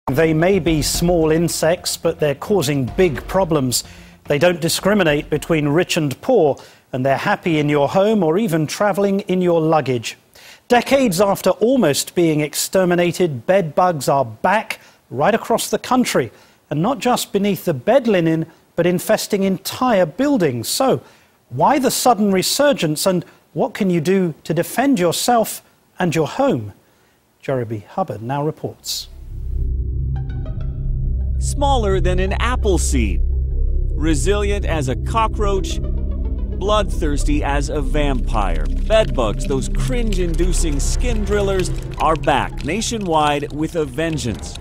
They may be small insects, but they're causing big problems. They don't discriminate between rich and poor, and they're happy in your home or even travelling in your luggage. Decades after almost being exterminated, bed bugs are back right across the country, and not just beneath the bed linen, but infesting entire buildings. So, why the sudden resurgence, and what can you do to defend yourself and your home? Jeremy Hubbard now reports. Smaller than an apple seed, resilient as a cockroach, bloodthirsty as a vampire. Bedbugs, those cringe-inducing skin drillers, are back nationwide with a vengeance.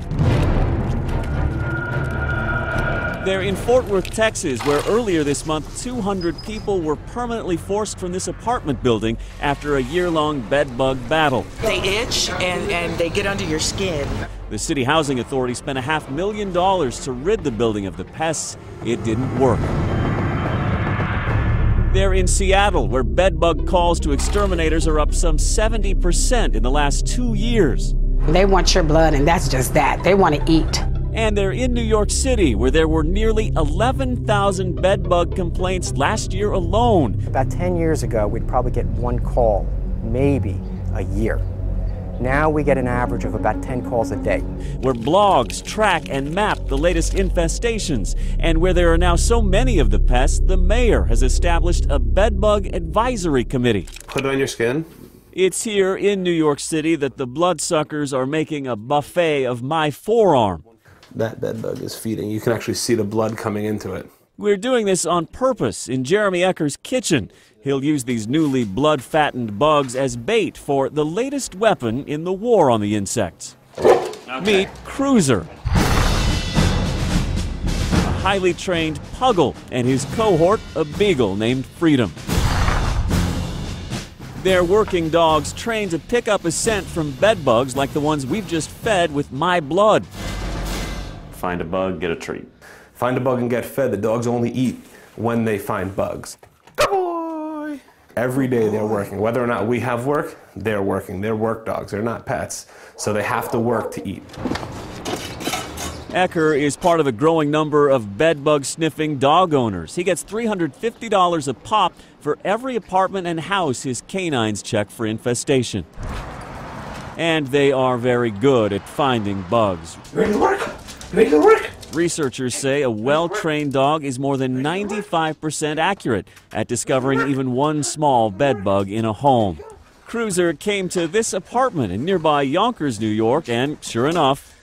They're in Fort Worth, Texas, where earlier this month 200 people were permanently forced from this apartment building after a year-long bedbug battle. They itch and they get under your skin. The city housing authority spent $500,000 to rid the building of the pests. It didn't work. They're in Seattle, where bedbug calls to exterminators are up some 70% in the last 2 years. They want your blood, and that's just that. They want to eat. And they're in New York City, where there were nearly 11,000 bedbug complaints last year alone. About 10 years ago, we'd probably get one call, maybe a year. Now we get an average of about 10 calls a day. Where blogs track and map the latest infestations, and where there are now so many of the pests, the mayor has established a bedbug advisory committee. Put it on your skin. It's here in New York City that the bloodsuckers are making a buffet of my forearm. That bedbug is feeding. You can actually see the blood coming into it. We're doing this on purpose in Jeremy Ecker's kitchen. He'll use these newly blood-fattened bugs as bait for the latest weapon in the war on the insects. Okay. Meet Cruiser, a highly trained puggle, and his cohort, a beagle named Freedom. They're working dogs trained to pick up a scent from bedbugs like the ones we've just fed with my blood. Find a bug, get a treat. Find a bug and get fed. The dogs only eat when they find bugs. Every day they're working. Whether or not we have work, they're working. They're work dogs. They're not pets. So they have to work to eat. Ecker is part of a growing number of bedbug-sniffing dog owners. He gets $350 a pop for every apartment and house his canines check for infestation. And they are very good at finding bugs. Ready to work? Ready to work? Researchers say a well-trained dog is more than 95% accurate at discovering even one small bedbug in a home. Cruiser came to this apartment in nearby Yonkers, New York, and sure enough...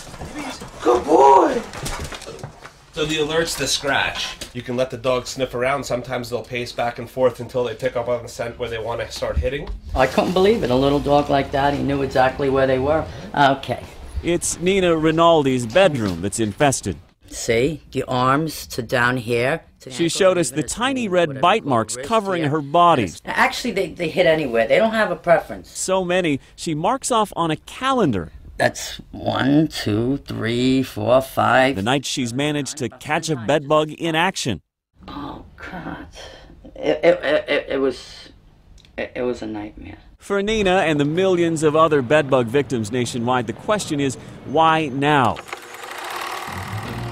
Good boy! So the alert's the scratch. You can let the dog sniff around. Sometimes they'll pace back and forth until they pick up on the scent where they want to start hitting. I couldn't believe it. A little dog like that, he knew exactly where they were. Okay. It's Nina Rinaldi's bedroom that's infested. See, the arms to down here. She showed us the tiny red bite marks covering her body. Actually, they hit anywhere. They don't have a preference. So many, she marks off on a calendar. That's 1, 2, 3, 4, 5. The night she's managed to catch a bedbug in action. Oh, God. It was a nightmare. For Nina and the millions of other bedbug victims nationwide, the question is, why now?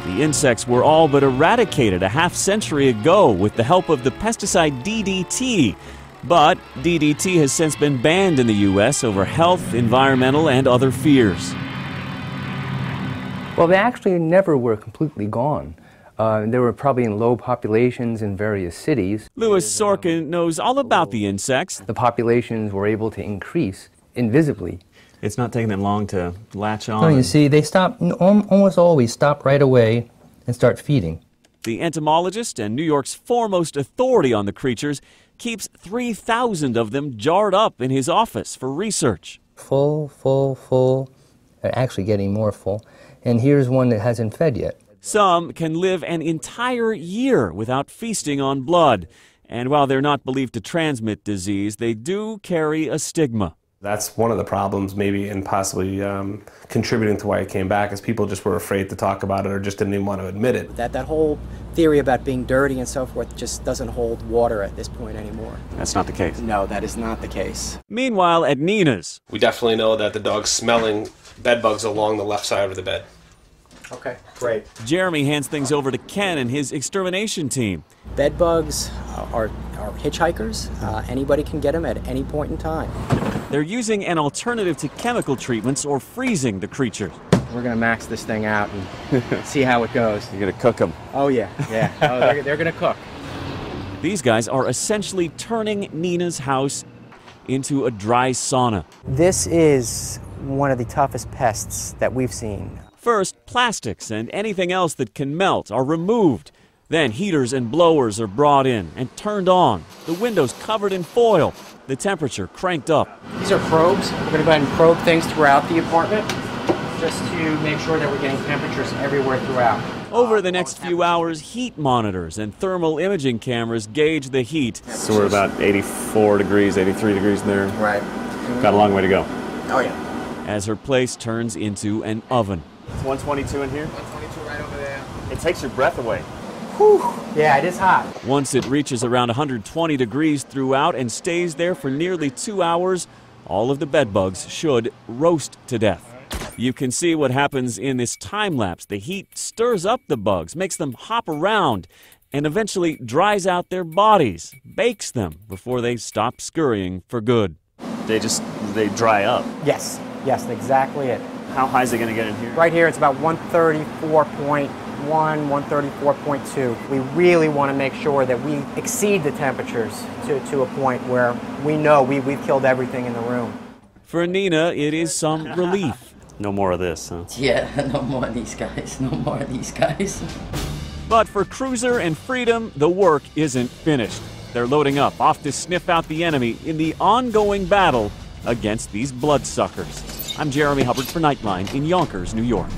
The insects were all but eradicated a half-century ago with the help of the pesticide DDT. But DDT has since been banned in the U.S. over health, environmental, and other fears. Well, they actually never were completely gone. They were probably in low populations in various cities. Louis Sorkin knows all about the insects. The populations were able to increase invisibly. It's not taking them long to latch on. No, you see, they stop, almost always stop right away and start feeding. The entomologist and New York's foremost authority on the creatures keeps 3,000 of them jarred up in his office for research. Full, full, full. They're actually getting more full. And here's one that hasn't fed yet. Some can live an entire year without feasting on blood. And while they're not believed to transmit disease, they do carry a stigma. That's one of the problems maybe and possibly contributing to why it came back, is people just were afraid to talk about it or just didn't even want to admit it. That whole theory about being dirty and so forth just doesn't hold water at this point anymore. That's not the case. No, that is not the case. Meanwhile, at Nina's, We definitely know that the dog's smelling bed bugs along the left side of the bed. Okay, great. Jeremy hands things over to Ken and his extermination team. Bed bugs are hitchhikers. Anybody can get them at any point in time. They're using an alternative to chemical treatments or freezing the creatures. We're going to max this thing out and see how it goes. You're going to cook them. Oh, yeah. Oh, they're going to cook. These guys are essentially turning Nina's house into a dry sauna. This is one of the toughest pests that we've seen. First, plastics and anything else that can melt are removed. Then heaters and blowers are brought in and turned on. The windows covered in foil. The temperature cranked up. These are probes. We're going to go ahead and probe things throughout the apartment just to make sure that we're getting temperatures everywhere throughout. Over the next few hours, heat monitors and thermal imaging cameras gauge the heat. So we're about 84 degrees, 83 degrees there. Right. Got a long way to go. Oh, yeah. As her place turns into an oven. It's 122 in here? 122 right over there. It takes your breath away. Whew. Yeah, it is hot. Once it reaches around 120 degrees throughout and stays there for nearly 2 hours, all of the bed bugs should roast to death. You can see what happens in this time lapse. The heat stirs up the bugs, makes them hop around, and eventually dries out their bodies, bakes them before they stop scurrying for good. They dry up. Yes, exactly it. How high is it going to get in here? Right here, it's about 134.1, 134.2. We really want to make sure that we exceed the temperatures to a point where we know we've killed everything in the room. For Nina, it is some relief. No more of this, huh? Yeah, no more of these guys. No more of these guys. But for Cruiser and Freedom, the work isn't finished. They're loading up, off to sniff out the enemy in the ongoing battle against these bloodsuckers. I'm Jeremy Hubbard for Nightline in Yonkers, New York.